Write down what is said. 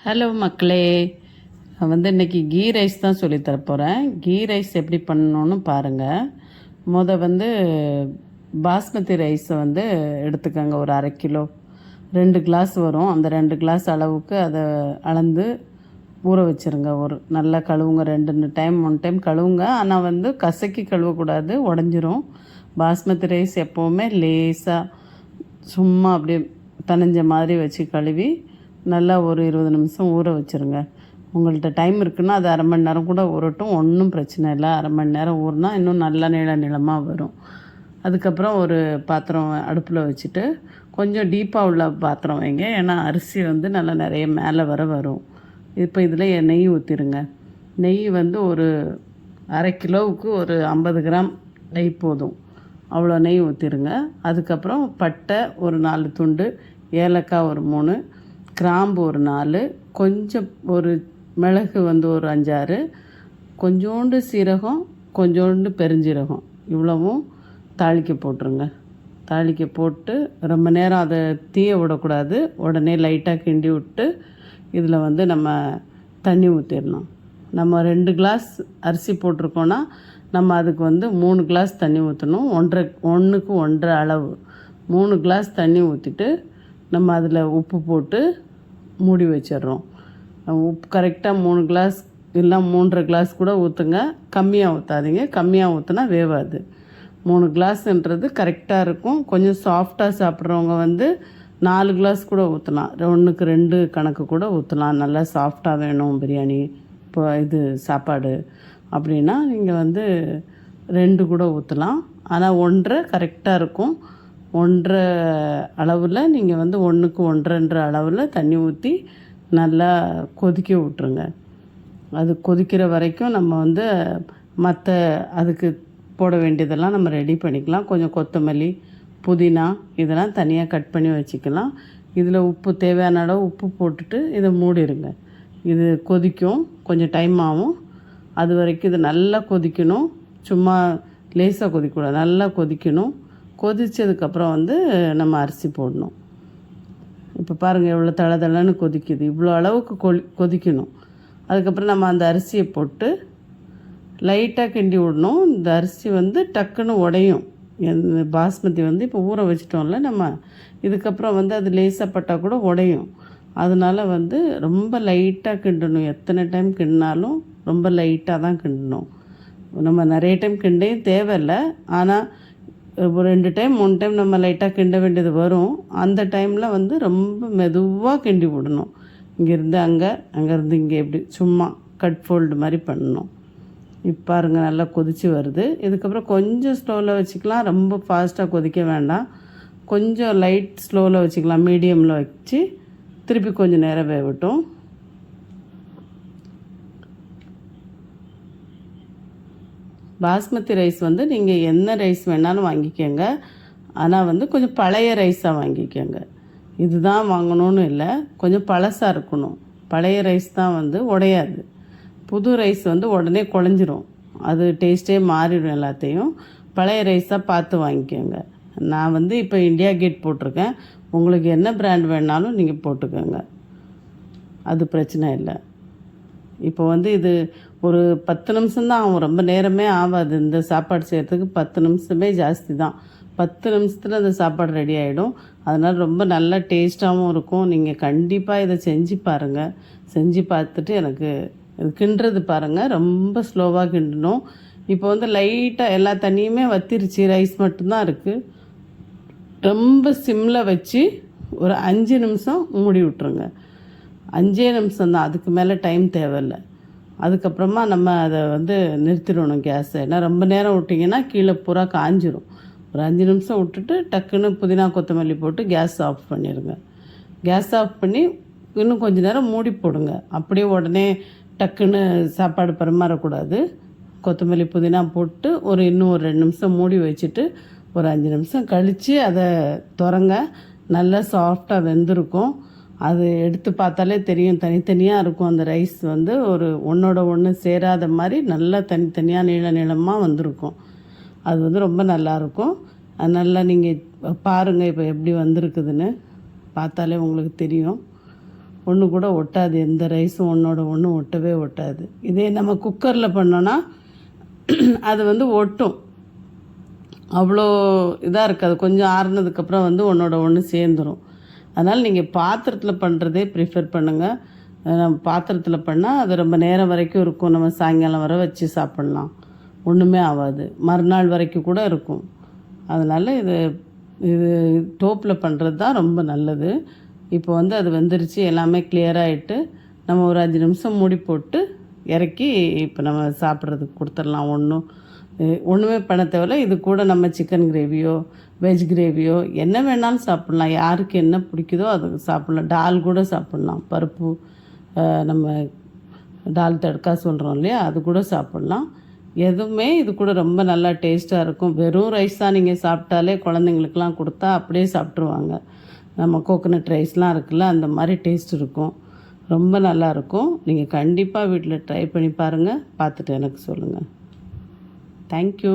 Hello மக்களே, நான் இன்றைக்கி கீ ரைஸ் தான் சொல்லித்தர போகிறேன். கீ ரைஸ் எப்படி பண்ணணுன்னு பாருங்கள். பாஸ்மதி ரைஸை எடுத்துக்கோங்க. ஒரு 1/2 கிலோ 2 கிளாஸ் வரும். அந்த 2 கிளாஸ் அளவுக்கு அதை அளந்து ஊற வச்சுருங்க. ஒரு நல்லா கழுவுங்க. 2 டைம் 1 டைம் கழுவுங்க. ஆனால் கசக்கி கழுவக்கூடாது, உடஞ்சிரும். பாஸ்மதி ரைஸ் எப்போவுமே லேசாக சும்மா அப்படியே தனிஞ்ச மாதிரி வச்சு கழுவி நல்லா ஒரு 20 நிமிஷம் ஊற வச்சுருங்க. உங்கள்கிட்ட டைம் இருக்குன்னா அது 1/2 மணி நேரம் கூட ஊறட்டும், ஒன்றும் பிரச்சனை இல்லை. 1/2 மணி நேரம் ஊறினா இன்னும் நல்லா நீளமாக வரும். அதுக்கப்புறம் ஒரு பாத்திரம் அடுப்பில் வச்சுட்டு கொஞ்சம் டீப்பாக உள்ள பாத்திரம் வைங்க. ஏன்னா அரிசி நல்லா நிறைய மேலே வரும். இப்போ இதில் நெய் ஊற்றிடுங்க. நெய் ஒரு 1/2 கிலோவுக்கு ஒரு 50 கிராம் நெய் போதும். அவ்வளோ நெய் ஊற்றிடுங்க. அதுக்கப்புறம் பட்டை ஒரு 4 துண்டு, ஏலக்காய் ஒரு 3, கிராம்பு ஒரு 4, கொஞ்சம் ஒரு மிளகு ஒரு 5-6, கொஞ்சோண்டு சீரகம், கொஞ்சோண்டு பெருஞ்சீரகம், இவ்வளவும் தாளிக்க போட்டுருங்க. தாளிக்க போட்டு ரொம்ப நேரம் அதை தீய விடக்கூடாது. உடனே லைட்டாக கிண்டி விட்டு இதில் நம்ம தண்ணி ஊற்றிடணும். நம்ம 2 கிளாஸ் அரிசி போட்டிருக்கோன்னா நம்ம அதுக்கு 3 கிளாஸ் தண்ணி ஊற்றணும். 1க்கு 1.5 அளவு 3 கிளாஸ் தண்ணி ஊற்றிட்டு நம்ம அதில் உப்பு போட்டு மூடி வச்சிடுறோம். உப்பு கரெக்டாக 3 கிளாஸ் இல்லை 3.5 கிளாஸ் கூட ஊற்றுங்க. கம்மியாக ஊற்றாதீங்க. கம்மியாக ஊற்றினா வேவாது. 3 கிளாஸ்ன்றது கரெக்டாக இருக்கும். கொஞ்சம் சாஃப்டாக சாப்பிட்றவங்க 4 கிளாஸ் கூட ஊற்றலாம். 1க்கு 2 கணக்கு கூட ஊற்றலாம். நல்லா சாஃப்டாக வேணும் பிரியாணி, இப்போ இது சாப்பாடு அப்படின்னா நீங்கள் 2 கூட ஊற்றலாம். ஆனால் 1.5 கரெக்டாக இருக்கும். 1.5 அளவில் நீங்கள் 1க்கு 1.5 அளவில் தண்ணி ஊற்றி நல்லா கொதிக்க விட்ருங்க. அது கொதிக்கிற வரைக்கும் நம்ம மற்ற அதுக்கு போட வேண்டியதெல்லாம் நம்ம ரெடி பண்ணிக்கலாம். கொஞ்சம் கொத்தமல்லி, புதினா இதெல்லாம் தனியாக கட் பண்ணி வச்சுக்கலாம். இதில் உப்பு தேவையான அளவு உப்பு போட்டுட்டு இதை மூடிடுங்க. இது கொதிக்கும், கொஞ்சம் டைம் ஆகும். அது வரைக்கும் இது நல்லா கொதிக்கணும். சும்மா லேசாக கொதிக்கக்கூடாது, நல்லா கொதிக்கணும். கொதித்ததுக்கப்புறம் நம்ம அரிசி போடணும். இப்போ பாருங்கள் எவ்வளோ தளன்னு கொதிக்குது. இவ்வளோ அளவுக்கு கொதிக்கணும். அதுக்கப்புறம் நம்ம அந்த அரிசியை போட்டு லைட்டாக கிண்டி விடணும். இந்த அரிசி டக்குன்னு உடையும். பாஸ்மதி இப்போ ஊற வச்சிட்டோம்ல நம்ம, இதுக்கப்புறம் அது லேசாக பட்டால் கூட உடையும். அதனால் ரொம்ப லைட்டாக கிண்டணும். எத்தனை டைம் கிண்டினாலும் ரொம்ப லைட்டாக தான் கிண்டணும். நம்ம நிறைய டைம் கிண்டையும் தேவையில்லை. ஆனால் ஒரு 2 டைம் 3 டைம் நம்ம லைட்டாக கிண்ட வேண்டியது வரும். அந்த டைமில் ரொம்ப மெதுவாக கிண்டி விடணும். இங்கேருந்து அங்கேருந்து இங்கே எப்படி சும்மா கட் ஃபோல்டு மாதிரி பண்ணணும். இப்போ பாருங்கள் நல்லா கொதித்து வருது. இதுக்கப்புறம் கொஞ்சம் ஸ்லோவில் வச்சுக்கலாம். ரொம்ப ஃபாஸ்ட்டாக கொதிக்க வேண்டாம். கொஞ்சம் லைட் ஸ்லோவில் வச்சுக்கலாம். மீடியமில் வச்சு திருப்பி கொஞ்சம் நேரம் வேகட்டும். பாஸ்மதி ரைஸ் நீங்கள் என்ன ரைஸ் வேணாலும் வாங்கிக்கோங்க. ஆனால் கொஞ்சம் பழைய ரைஸாக வாங்கிக்கோங்க. இதுதான் வாங்கணும்னு இல்லை, கொஞ்சம் பழசாக இருக்கணும். பழைய ரைஸ் தான் உடையாது. புது ரைஸ் உடனே குழஞ்சிரும். அது டேஸ்ட்டே மாறிடும் எல்லாத்தையும். பழைய ரைஸாக பார்த்து வாங்கிக்கோங்க. நான் இப்போ இண்டியா கேட் போட்டிருக்கேன். உங்களுக்கு என்ன பிராண்ட் வேணாலும் நீங்கள் போட்டுக்கோங்க, அது பிரச்சனை இல்லை. இப்போ இது ஒரு 10 நிமிஷம்தான் ஆகும். ரொம்ப நேரமே ஆகாது. இந்த சாப்பாடு செய்கிறதுக்கு 10 நிமிஷமே ஜாஸ்தி தான். 10 நிமிஷத்தில் அந்த சாப்பாடு ரெடி ஆகிடும். அதனால் ரொம்ப நல்லா டேஸ்ட்டாகவும் இருக்கும். நீங்கள் கண்டிப்பாக இதை செஞ்சு பாருங்கள். செஞ்சு பார்த்துட்டு எனக்கு இது கிண்டுறது பாருங்கள். ரொம்ப ஸ்லோவாக கிண்டணும். இப்போ லைட்டாக எல்லா தண்ணியுமே வத்திருச்சு. ரைஸ் மட்டும்தான் இருக்குது. ரொம்ப சிம்மில் வச்சு ஒரு 5 நிமிஷம் மூடி விட்ருங்க. 5 நிமிஷம்தான், அதுக்கு மேலே டைம் தேவையில்லை. அதுக்கப்புறமா நம்ம அதை நிறுத்திடணும் கேஸை. ஏன்னா ரொம்ப நேரம் விட்டிங்கன்னா கீழே பூரா காஞ்சிரும். ஒரு 5 நிமிஷம் விட்டுட்டு டக்குன்னு புதினா கொத்தமல்லி போட்டு கேஸ் ஆஃப் பண்ணிடுங்க. கேஸ் ஆஃப் பண்ணி இன்னும் கொஞ்சம் நேரம் மூடி போடுங்க. அப்படியே உடனே டக்குன்னு சாப்பாடு பரிமாறக்கூடாது. கொத்தமல்லி புதினா போட்டு இன்னும் ஒரு 2 நிமிஷம் மூடி வச்சுட்டு ஒரு 5 நிமிஷம் கழித்து அதை திறங்க. நல்லா சாஃப்டாக வெந்திருக்கும். அது எடுத்து பார்த்தாலே தெரியும், தனித்தனியாக இருக்கும். அந்த ரைஸ் ஒரு ஒன்றோட ஒன்று சேராத மாதிரி நல்லா தனித்தனியாக நீளமாக வந்திருக்கும். அது ரொம்ப நல்லாயிருக்கும். நல்லா நீங்கள் பாருங்கள் இப்போ எப்படி வந்திருக்குதுன்னு பார்த்தாலே உங்களுக்கு தெரியும். ஒன்று கூட ஒட்டாது, எந்த ரைஸும் ஒன்றோட ஒன்று ஒட்டவே ஒட்டாது. இதே நம்ம குக்கரில் பண்ணோன்னா அது வந்து ஒட்டும், அவ்வளோ இதாக இருக்காது. கொஞ்சம் ஆறுனதுக்கப்புறம் வந்து ஒன்றோட ஒன்று சேர்ந்துடும். அதனால் நீங்கள் பாத்திரத்தில் பண்ணுறதே ப்ரிஃபர் பண்ணுங்கள். நம்ம பாத்திரத்தில் பண்ணால் அது ரொம்ப நேரம் வரைக்கும் இருக்கும். நம்ம சாயங்காலம் வரை வச்சு சாப்பிட்லாம், ஒன்றுமே ஆகாது, மறுநாள் வரைக்கும் கூட இருக்கும். அதனால் இது இது டோப்பில் பண்ணுறது தான் ரொம்ப நல்லது. இப்போ வந்து அது வெந்துருச்சு, எல்லாமே கிளியராகிட்டு நம்ம ஒரு 5 நிமிஷம் மூடி போட்டு இறக்கி இப்போ நம்ம சாப்பிட்றதுக்கு கொடுத்துடலாம். ஒன்றுமே பண்ண தேவையில்ல. இது கூட நம்ம சிக்கன் கிரேவியோ வெஜ் கிரேவியோ என்ன வேணாலும் சாப்பிட்லாம். யாருக்கு என்ன பிடிக்குதோ அது சாப்பிட்லாம். டால் கூட சாப்பிட்லாம், பருப்பு நம்ம டால் தடுக்கா சொல்கிறோம் இல்லையா, அது கூட சாப்பிட்லாம். எதுவுமே இது கூட ரொம்ப நல்லா டேஸ்ட்டாக இருக்கும். வெறும் ரைஸ் தான் நீங்கள் சாப்பிட்டாலே குழந்தைங்களுக்கெலாம் கொடுத்தா அப்படியே சாப்பிட்ருவாங்க. நம்ம கோகோனட் ரைஸ்லாம் இருக்குல்ல, அந்த மாதிரி டேஸ்ட் இருக்கும், ரொம்ப நல்லாயிருக்கும். நீங்கள் கண்டிப்பாக வீட்டில் ட்ரை பண்ணி பாருங்கள், பார்த்துட்டு எனக்கு சொல்லுங்கள். தேங்க்யூ.